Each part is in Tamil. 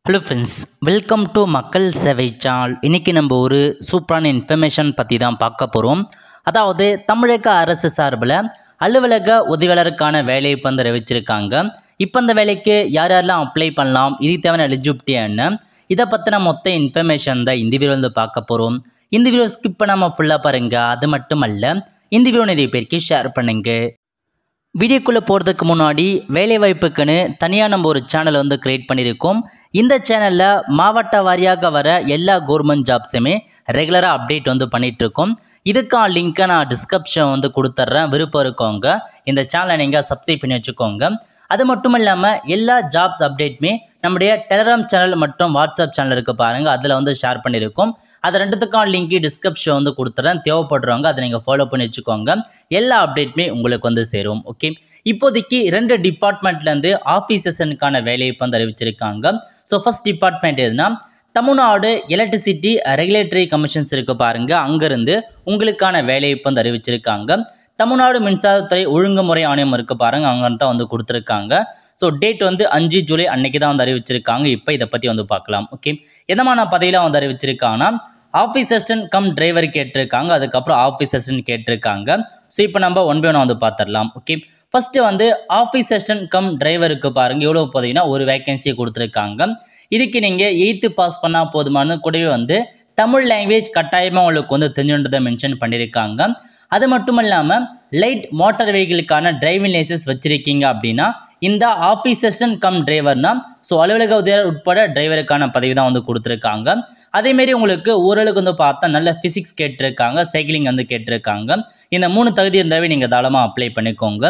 ஹலோ ஃப்ரெண்ட்ஸ், வெல்கம் டு மக்கள் சேவை சேனல். இன்றைக்கி நம்ம ஒரு சூப்பரான இன்ஃபர்மேஷன் பற்றி தான் பார்க்க போகிறோம். அதாவது தமிழக அரசு சார்பில் அலுவலக உதவியாளருக்கான வேலையை இப்போ வந்து அறிவிச்சிருக்காங்க. இப்போ அந்த வேலைக்கு யார் யாரெல்லாம் அப்ளை பண்ணலாம், இதுக்கு தேவையான எலிஜிபிலிட்டி என்ன, இதை பற்றின மொத்த இன்ஃபர்மேஷன் தான் இந்த வீடியோ வந்து பார்க்க போகிறோம். இந்த வீடியோ ஸ்கிப் பண்ணாமல் ஃபுல்லாக பாருங்கள். அது மட்டும் அல்ல, இந்த வீடியோ நிறைய பேருக்கு ஷேர் பண்ணுங்கள். வீடியோக்குள்ளே போகிறதுக்கு முன்னாடி வேலைவாய்ப்புக்குன்னு தனியாக நம்ம ஒரு சேனல் வந்து க்ரியேட் பண்ணியிருக்கோம். இந்த சேனலில் மாவட்ட வாரியாக வர எல்லா கவர்மெண்ட் ஜாப்ஸுமே ரெகுலராக அப்டேட் வந்து பண்ணிகிட்ருக்கோம். இதுக்கான லிங்க்கை நான் டிஸ்கிரிப்ஷன் வந்து கொடுத்துட்றேன். விருப்பம் இருக்கவங்க இந்த சேனலை நீங்கள் சப்ஸ்கிரைப் பண்ணி வச்சுக்கோங்க. அது மட்டும் இல்லாமல் எல்லா ஜாப்ஸ் அப்டேட்டுமே நம்முடைய டெலகிராம் சேனல் மற்றும் வாட்ஸ்அப் சேனல் இருக்குது பாருங்கள், அதில் வந்து ஷேர் பண்ணியிருக்கோம். அது ரெண்டுத்துக்கான லிங்க்கு டிஸ்கிரிப்ஷன் வந்து கொடுத்துட்றேன். தேவைப்படுறவங்க அதை நீங்கள் ஃபாலோ பண்ணி வச்சுக்கோங்க. எல்லா அப்டேட்டுமே உங்களுக்கு வந்து சேரும். ஓகே, இப்போதைக்கு 2 டிபார்ட்மெண்ட்லேருந்து ஆஃபீஸர்ஸனுக்கான வேலையை இப்போ வந்து அறிவிச்சிருக்காங்க. ஸோ ஃபர்ஸ்ட் டிபார்ட்மெண்ட் எதுனா தமிழ்நாடு எலக்ட்ரிசிட்டி ரெகுலேட்டரி கமிஷன்ஸ் இருக்குது பாருங்கள், அங்கேருந்து உங்களுக்கான வேலையை இப்போ வந்து அறிவிச்சிருக்காங்க. தமிழ்நாடு மின்சாரத்துறை ஒழுங்குமுறை ஆணையம் இருக்குது பாருங்கள், அங்கே தான் வந்து கொடுத்துருக்காங்க. ஸோ டேட் வந்து 5 ஜூலை அன்னைக்கு தான் வந்து அறிவிச்சிருக்காங்க. இப்போ இதை பற்றி வந்து பார்க்கலாம். ஓகே, எதமான பதவியில் வந்து அறிவிச்சிருக்காங்கன்னா ஆஃபீஸ் அசிஸ்டன்ட் கம் டிரைவர் கேட்டிருக்காங்க, அதுக்கப்புறம் ஆஃபீஸ் அசிஸ்டன்ட் கேட்டிருக்காங்க. ஸோ இப்போ நம்ம ஒன் பை ஒன் வந்து பார்த்துடலாம். ஓகே, ஃபஸ்ட்டு வந்து ஆஃபீஸ் அசிஸ்டன்ட் கம் டிரைவருக்கு பாருங்கள் எவ்வளோ பார்த்தீங்கன்னா ஒரு வேகன்சியை கொடுத்துருக்காங்க. இதுக்கு நீங்கள் 8th பாஸ் பண்ணால் போதுமான கூடவே வந்து தமிழ் லாங்குவேஜ் கட்டாயமாக உங்களுக்கு வந்து தெரிஞ்சுன்றதை மென்ஷன் பண்ணியிருக்காங்க. அது மட்டும் இல்லாமல் லைட் மோட்டார் வெஹிக்கிளுக்கான டிரைவிங் லைசன்ஸ் வச்சுருக்கீங்க அப்படின்னா இந்த ஆஃபீஸ் அசிஸ்டன்ட் கம் டிரைவர்னா ஸோ அலுவலக உதவியாளர் உட்பட டிரைவருக்கான பதவி தான் வந்து கொடுத்துருக்காங்க. அதேமாரி உங்களுக்கு ஓரளவுக்கு வந்து பார்த்தா நல்ல ஃபிசிக்ஸ் கேட்டிருக்காங்க, சைக்கிளிங் வந்து கேட்டிருக்காங்க. இந்த 3 தகுதி இருந்தாவே நீங்கள் தாராளமாக அப்ளை பண்ணிக்கோங்க.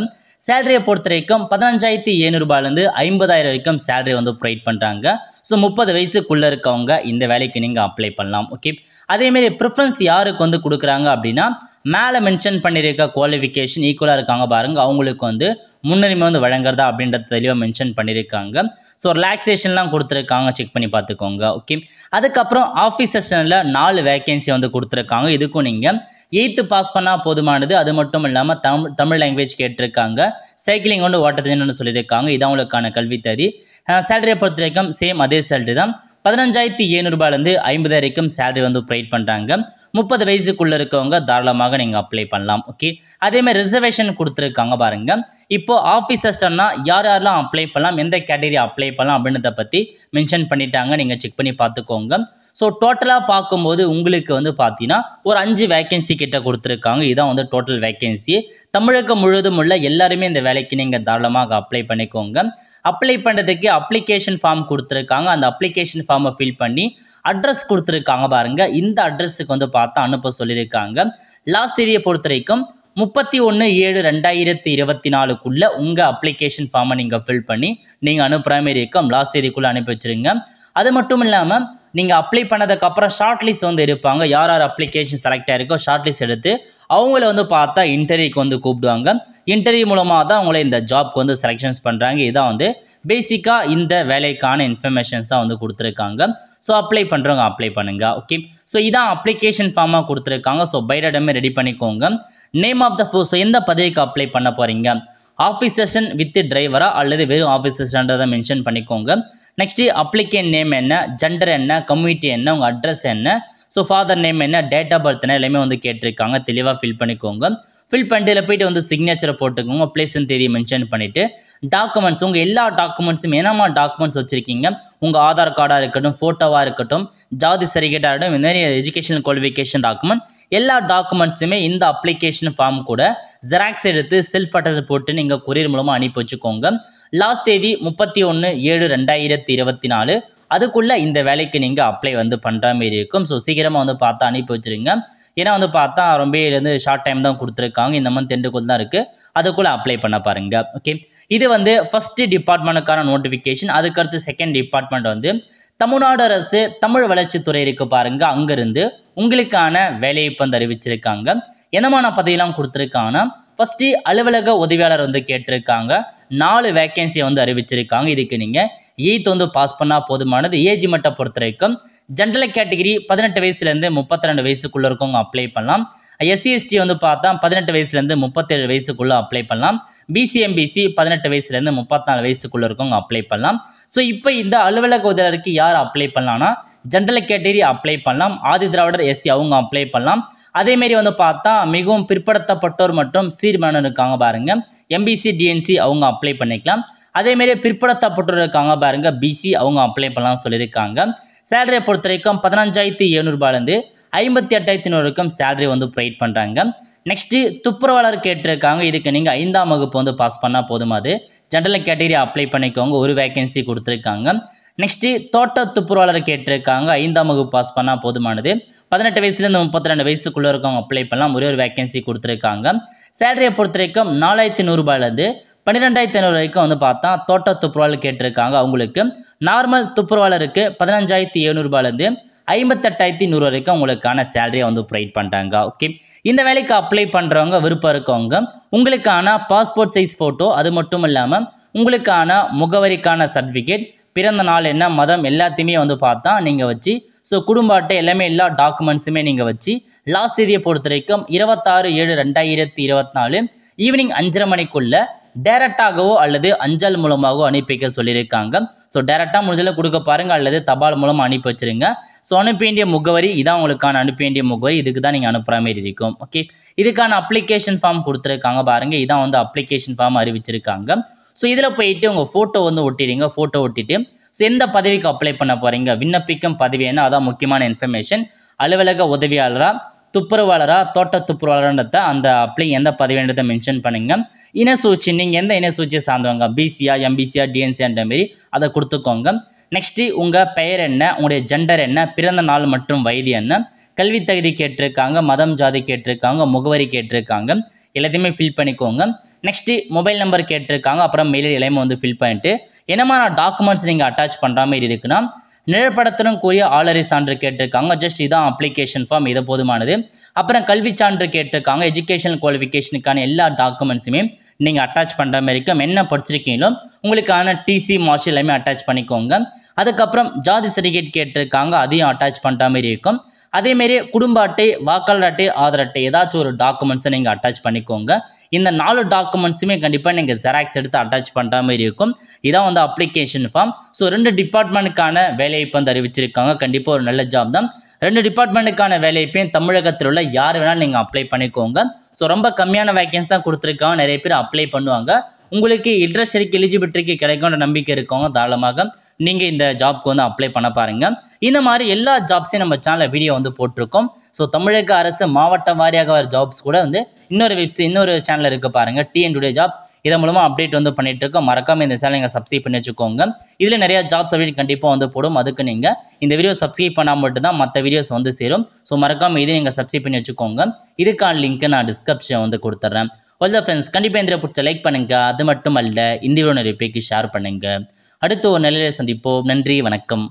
சேலரியை பொறுத்த வரைக்கும் 15,700 ரூபாயிலேருந்து 50,000 வரைக்கும் சேலரி வந்து ப்ரொவைட் பண்ணுறாங்க. ஸோ 30 வயசுக்குள்ளே இருக்கவங்க இந்த வேலைக்கு நீங்கள் அப்ளை பண்ணலாம். ஓகே, அதேமாரி ப்ரிஃபரன்ஸ் யாருக்கு வந்து கொடுக்குறாங்க அப்படின்னா மேலே மென்ஷன் பண்ணியிருக்க குவாலிஃபிகேஷன் ஈக்குவலாக இருக்காங்க பாருங்கள், அவங்களுக்கு வந்து முன்னுரிமை வந்து வழங்குறதா அப்படின்றத தெளிவாக மென்ஷன் பண்ணியிருக்காங்க. ஸோ ரிலாக்ஸேஷன்லாம் கொடுத்துருக்காங்க, செக் பண்ணி பார்த்துக்கோங்க. ஓகே, அதுக்கப்புறம் ஆஃபீஸ் செஷனில் 4 வேகன்சி வந்து கொடுத்துருக்காங்க. இதுக்கும் நீங்கள் 8th பாஸ் பண்ணால் போதுமானது. அது மட்டும் இல்லாமல் தமிழ் லாங்குவேஜ் கேட்டிருக்காங்க, சைக்கிளிங் வந்து ஓட்ட தெரிஞ்சுன்னு சொல்லியிருக்காங்க. இது அவங்களுக்கான கல்வி தகுதி. சேலரியை பொறுத்த வரைக்கும் சேம் அதே சேலரி தான், 15,700 ரூபாயிலேருந்து 50,000 வரைக்கும் சேலரி வந்து ப்ரொவைட் பண்ணுறாங்க. 30 வயசுக்குள்ளே இருக்கவங்க தாராளமாக நீங்கள் அப்ளை பண்ணலாம். ஓகே, அதேமாதிரி ரிசர்வேஷன் கொடுத்துருக்காங்க பாருங்கள். இப்போது ஆஃபீஸ் அசிஸ்டன்ட்னா யார் யாரெல்லாம் அப்ளை பண்ணலாம், எந்த கேட்டகரி அப்ளை பண்ணலாம் அப்படின்றத பற்றி மென்ஷன் பண்ணிட்டாங்க. நீங்கள் செக் பண்ணி பார்த்துக்கோங்க. ஸோ டோட்டலாக பார்க்கும்போது உங்களுக்கு வந்து பார்த்தீங்கன்னா ஒரு 5 வேகன்சி கிட்ட கொடுத்துருக்காங்க. இதான் வந்து டோட்டல் வேகன்சி. தமிழகம் முழுவதும் உள்ள எல்லாருமே இந்த வேலைக்கு நீங்கள் தாராளமாக அப்ளை பண்ணிக்கோங்க. அப்ளை பண்ணுறதுக்கு அப்ளிகேஷன் ஃபார்ம் கொடுத்துருக்காங்க. அந்த அப்ளிகேஷன் ஃபார்மை ஃபில் பண்ணி அட்ரஸ் கொடுத்துருக்காங்க பாருங்கள், இந்த அட்ரஸுக்கு வந்து பார்த்தா அனுப்ப சொல்லியிருக்காங்க. லாஸ்ட் தேதியை பொறுத்த வரைக்கும் 31/7/2024 உங்கள் அப்ளிகேஷன் ஃபார்மை நீங்கள் ஃபில் பண்ணி நீங்கள் அனுப்புகிற மாதிரி இருக்கும். லாஸ்ட் தேதிக்குள்ளே அனுப்பி வச்சுருங்க. அது மட்டும் இல்லாமல் நீங்கள் அப்ளை பண்ணதுக்கப்புறம் ஷார்ட் லிஸ்ட் வந்து இருப்பாங்க. யார் யார் அப்ளிகேஷன் செலக்ட் ஆகிருக்கோ ஷார்ட் லிஸ்ட் எடுத்து அவங்கள வந்து பார்த்தா இன்டர்வியூக்கு வந்து கூப்பிடுவாங்க. இன்டர்வியூ மூலமாக தான் அவங்கள இந்த ஜாப்க்கு வந்து செலெக்ஷன்ஸ் பண்ணுறாங்க. இதான் வந்து பேசிக்காக இந்த வேலைக்கான இன்ஃபர்மேஷன்ஸாக வந்து கொடுத்துருக்காங்க. ஸோ அப்ளை பண்ணுறவங்க அப்ளை பண்ணுங்கள். ஓகே, ஸோ இதான் அப்ளிகேஷன் ஃபார்மாக கொடுத்துருக்காங்க. ஸோ பயோடேட்டாமே ரெடி பண்ணிக்கோங்க. நேம் ஆஃப் த போஸ்ட், எந்த பதவிக்கு அப்ளை பண்ண போகிறீங்க, ஆஃபீஸ் அசிஸ்டன்ட் வித் டிரைவரா அல்லது வெறும் ஆஃபீஸ் அசிஸ்டன்ட்டை மென்ஷன் பண்ணிக்கோங்க. நெக்ஸ்ட்டு அப்ளிகேன் நேம் என்ன, ஜெண்டர் என்ன, கம்யூனிட்டி என்ன, உங்கள் அட்ரஸ் என்ன, ஸோ ஃபாதர் நேம் என்ன, டேட் ஆஃப் பர்த் என்ன, எல்லாமே வந்து கேட்டிருக்காங்க. தெளிவாக ஃபில் பண்ணிக்கோங்க. ஃபில் பண்ணிட்டு இதில் போய்ட்டு வந்து சிக்னேச்சரை போட்டுக்கோங்க. பிளேஸ்ன்னு தேதியை மென்ஷன் பண்ணிவிட்டு டாக்குமெண்ட்ஸ், உங்கள் எல்லா டாக்குமெண்ட்ஸும் என்னமா டாக்குமெண்ட்ஸ் வச்சுருக்கீங்க, உங்கள் ஆதார் கார்டாக இருக்கட்டும், ஃபோட்டோவாக இருக்கட்டும், ஜாதி சர்டிஃபிகேட்டாக இருக்கட்டும், இந்த மாதிரி எஜுகேஷனல் குவாலிஃபிகேஷன் டாக்குமெண்ட் எல்லா டாக்குமெண்ட்ஸுமே இந்த அப்ளிகேஷன் ஃபார்ம் கூட ஜெராக்ஸ் எடுத்து செல்ஃப் அட்ரஸ் போட்டு நீங்கள் கொரியர் மூலமாக அனுப்பி வச்சுக்கோங்க. லாஸ்ட் தேதி 31/7/2024 அதுக்குள்ளே இந்த வேலைக்கு நீங்கள் அப்ளை வந்து பண்ணுற மாரி இருக்கும். ஸோ சீக்கிரமாக வந்து பார்த்தா அனுப்பி வச்சுருங்க. ஏன்னா வந்து பார்த்தா ரொம்ப ஷார்ட் டைம் தான் கொடுத்துருக்காங்க. இந்த மந்த் எண்டுக்குள்ள தான் இருக்குது, அதுக்குள்ளே அப்ளை பண்ண பாருங்கள். ஓகே, இது வந்து ஃபஸ்ட்டு டிபார்ட்மெண்ட்டுக்கான நோட்டிஃபிகேஷன். அதுக்கடுத்து செகண்ட் டிபார்ட்மெண்ட் வந்து தமிழ்நாடு அரசு தமிழ் வளர்ச்சித்துறை இருக்குது பாருங்கள், அங்கேருந்து உங்களுக்கான வேலையை இப்போ வந்து அறிவிச்சிருக்காங்க. என்னமான பதவியெல்லாம் கொடுத்துருக்காங்கன்னா ஃபஸ்ட்டு அலுவலக உதவியாளர் வந்து கேட்டிருக்காங்க. 4 வேகன்சியை வந்து அறிவிச்சிருக்காங்க. இதுக்கு நீங்கள் 8th வந்து பாஸ் பண்ணால் போதுமானது. ஏஜ் மட்டும் பொறுத்த வரைக்கும் ஜென்ரல் கேட்டகிரி 18 வயசுலேருந்து 32 வயசுக்குள்ளே இருக்கவங்க அப்ளை பண்ணலாம். எஸ்சி எஸ்டி வந்து பார்த்தா 18 வயசுலேருந்து 37 வயசுக்குள்ளே அப்ளை பண்ணலாம். பிசி எம்பிசி 18 வயசுலேருந்து 34 வயசுக்குள்ளே இருக்கவங்க அப்ளை பண்ணலாம். ஸோ இப்போ இந்த அலுவலக உதவியாளருக்கு யார் அப்ளை பண்ணலாம்னா ஜென்ரல் கேட்டகரி அப்ளை பண்ணலாம். ஆதி திராவிடர் எஸ்சி அவங்க அப்ளை பண்ணலாம். அதேமாரி வந்து பார்த்தா மிகவும் பிற்படுத்தப்பட்டோர் மற்றும் சீர்மேனர் இருக்காங்க பாருங்க, எம்பிசி டிஎன்சி அவங்க அப்ளை பண்ணிக்கலாம். அதேமாரி பிற்படுத்தப்பட்டோர் இருக்காங்க பாருங்க, பிசி அவங்க அப்ளை பண்ணலாம் சொல்லியிருக்காங்க. சேலரியை பொறுத்த வரைக்கும் 15,700 ரூபாயிலேருந்து 58,100 வரைக்கும் சேலரி வந்து ப்ரொவைட் பண்ணுறாங்க. நெக்ஸ்ட்டு துப்புரவாளர் கேட்டிருக்காங்க. இதுக்கு நீங்கள் 5ஆம் வகுப்பு வந்து பாஸ் பண்ணால் போதுமாது. ஜென்ரல் கேட்டகரி அப்ளை பண்ணிக்கோங்க, ஒரு வேகன்சி கொடுத்துருக்காங்க. நெக்ஸ்ட்டு தோட்ட துப்புரவாளர் கேட்டிருக்காங்க. 5ஆம் வகுப்பு பாஸ் பண்ணால் போதுமானது. 18 வயசுலேருந்து 32 வயசுக்குள்ளே இருக்கவங்க அப்ளை பண்ணலாம், ஒரே ஒரு வேகன்சி கொடுத்துருக்காங்க. சேலரியை பொறுத்த வரைக்கும் 4,100 ரூபாயிலேருந்து 12,500 வரைக்கும் வந்து பார்த்தா தோட்ட துப்புரவாளர் கேட்டிருக்காங்க. அவங்களுக்கு நார்மல் துப்புரவாளருக்கு 15,700 ரூபாயிலேருந்து 58,100 வரைக்கும் உங்களுக்கான சேலரியை வந்து ப்ரொவைட் பண்ணுறாங்க. ஓகே, இந்த வேலைக்கு அப்ளை பண்ணுறவங்க விருப்பம் இருக்கவங்க உங்களுக்கான பாஸ்போர்ட் சைஸ் ஃபோட்டோ, அது மட்டும் இல்லாமல் உங்களுக்கான முகவரிக்கான சர்டிஃபிகேட், பிறந்த நாள் என்ன, மதம் எல்லாத்தையுமே வந்து பார்த்தா நீங்கள் வச்சு, ஸோ குடும்ப அட்டை எல்லாமே எல்லா டாக்குமெண்ட்ஸுமே நீங்கள் வச்சு லாஸ்ட் தேதியை பொறுத்த வரைக்கும் 26/7/2024 ஈவினிங் 5:30 மணிக்குள்ளே டேரெக்டாகவோ அல்லது அஞ்சல் மூலமாகவோ அனுப்பி வைக்க சொல்லியிருக்காங்க. ஸோ டேரெக்டாக முடிஞ்சல கொடுக்க பாருங்கள், அல்லது தபால் மூலமாக அனுப்பி வச்சுருங்க. ஸோ அனுப்ப வேண்டிய முகவரி இதான், உங்களுக்கான அனுப்ப வேண்டிய முகவரி இதுக்கு தான் நீங்கள் அனுப்புகிற மாதிரி இருக்கும். ஓகே, இதுக்கான அப்ளிகேஷன் ஃபார்ம் கொடுத்துருக்காங்க பாருங்கள், இதான் வந்து அப்ளிகேஷன் ஃபார்ம் அறிவிச்சிருக்காங்க. ஸோ இதில் போயிட்டு உங்கள் ஃபோட்டோ வந்து ஒட்டிடுங்க. ஃபோட்டோ ஒட்டிட்டு ஸோ எந்த பதவிக்கு அப்ளை பண்ண போகிறீங்க, விண்ணப்பிக்கும் பதவி என்ன, அதான் முக்கியமான இன்ஃபர்மேஷன். அலுவலக உதவியாளராக, துப்புரவாளராக, தோட்ட துப்புரவாளர்ன்றத அந்த அப்ளை எந்த பதவின்றதை மென்ஷன் பண்ணுங்க. இனசூச்சி நீங்கள் எந்த இனசூச்சியை சார்ந்தவங்க, பிசியா எம்பிசியா டிஎன்சின்ற மாரி அதை கொடுத்துக்கோங்க. நெக்ஸ்ட்டு உங்கள் பெயர் என்ன, உங்களுடைய ஜெண்டர் என்ன, பிறந்த நாள் மற்றும் வயது என்ன, கல்வி தகுதி கேட்டிருக்காங்க, மதம் ஜாதி கேட்டிருக்காங்க, முகவரி கேட்டிருக்காங்க, எல்லாத்தையுமே ஃபில் பண்ணிக்கோங்க. நெக்ஸ்ட்டு மொபைல் நம்பர் கேட்டிருக்காங்க, அப்புறம் மெயில் எல்லாமே வந்து ஃபில் பண்ணிட்டு என்னமான டாக்குமெண்ட்ஸ் நீங்கள் அட்டாச் பண்ணுற மாதிரி இருக்குன்னா நிழற்படத்துடன் கூறிய ஆளறி சான்று கேட்டிருக்காங்க. ஜஸ்ட் இதான் அப்ளிகேஷன் ஃபார்ம், இது போதுமானது. அப்புறம் கல்வி சான்று கேட்டிருக்காங்க. எஜுகேஷனல் குவாலிஃபிகேஷனுக்கான எல்லா டாக்குமெண்ட்ஸுமே நீங்கள் அட்டாச் பண்ணுற மாதிரி இருக்கும். என்ன படிச்சிருக்கீங்களோ உங்களுக்கான டிசி மார்க்ஸ் எல்லாமே அட்டாச் பண்ணிக்கோங்க. அதுக்கப்புறம் ஜாதி சர்டிஃபிகேட் கேட்டிருக்காங்க, அதையும் அட்டாச் பண்ணுற மாதிரி இருக்கும். அதேமாரி குடும்ப அட்டை, வாக்காளர் அட்டை, ஆதார் அட்டை ஏதாச்சும் ஒரு டாக்குமெண்ட்ஸை நீங்கள் அட்டாச் பண்ணிக்கோங்க. இந்த 4 டாக்குமெண்ட்ஸுமே கண்டிப்பாக நீங்கள் ஜெராக்ஸ் எடுத்து அட்டாச் பண்ணுற மாதிரி இருக்கும். இதான் வந்து அப்ளிகேஷன் ஃபார்ம். ஸோ 2 டிபார்ட்மெண்ட்டுக்கான வேலைவாய்ப்பு வந்து அறிவிச்சிருக்காங்க. கண்டிப்பாக ஒரு நல்ல ஜாப் தான். 2 டிபார்ட்மெண்ட்டுக்கான வேலைவாய்ப்பையும் தமிழகத்தில் உள்ள யார் வேணாலும் நீங்கள் அப்ளை பண்ணிக்கோங்க. ஸோ ரொம்ப கம்மியான வேகன்ஸ் தான் கொடுத்துருக்காங்க, நிறைய பேர் அப்ளை பண்ணுவாங்க. உங்களுக்கு இன்ட்ரெஸ்ட் இருக்குது, எலிஜிபிலிட்டிக்கு கிடைக்கும்ன்ற நம்பிக்கை இருக்கவங்க தாராளமாக நீங்கள் இந்த ஜாப்க்கு வந்து அப்ளை பண்ண பாருங்கள். இந்த மாதிரி எல்லா ஜாப்ஸையும் நம்ம சேனலில் வீடியோ வந்து போட்டிருக்கோம். ஸோ தமிழக அரசு மாவட்ட வாரியாக வர ஜாப்ஸ் கூட வந்து இன்னொரு சேனல் இருக்குது பாருங்கள், டிஎன் டுடே ஜாப்ஸ். இதன் மூலமாக அப்டேட் வந்து பண்ணிட்டு இருக்கோம். மறக்காமல் இந்த சேனல் நீங்கள் சப்ஸ்கிரைப் பண்ணி வச்சுக்கோங்க. இதில் நிறைய ஜாப்ஸ் அப்டேட் கண்டிப்பாக வந்து போடும். அதுக்கு நீங்கள் இந்த வீடியோ சப்ஸ்கிரைப் பண்ணால் மட்டும்தான் மற்ற வீடியோஸ் வந்து சேரும். ஸோ மறக்காமல் இதை நீங்கள் சப்ஸ்கிரைப் பண்ணி வச்சுக்கோங்க. இதுக்கான லிங்க்கை நான் டிஸ்கிரிப்ஷன் வந்து கொடுத்துட்றேன். ஒல்ல ஃப்ரெண்ட்ஸ், கண்டிப்பாக இந்த பிடிச்ச லைக் பண்ணுங்கள். அது மட்டும் அல்ல, இந்த வீடியோ நிறைய பேருக்கு ஷேர் பண்ணுங்கள். அடுத்து ஒரு நிலையில சந்திப்போம். நன்றி, வணக்கம்.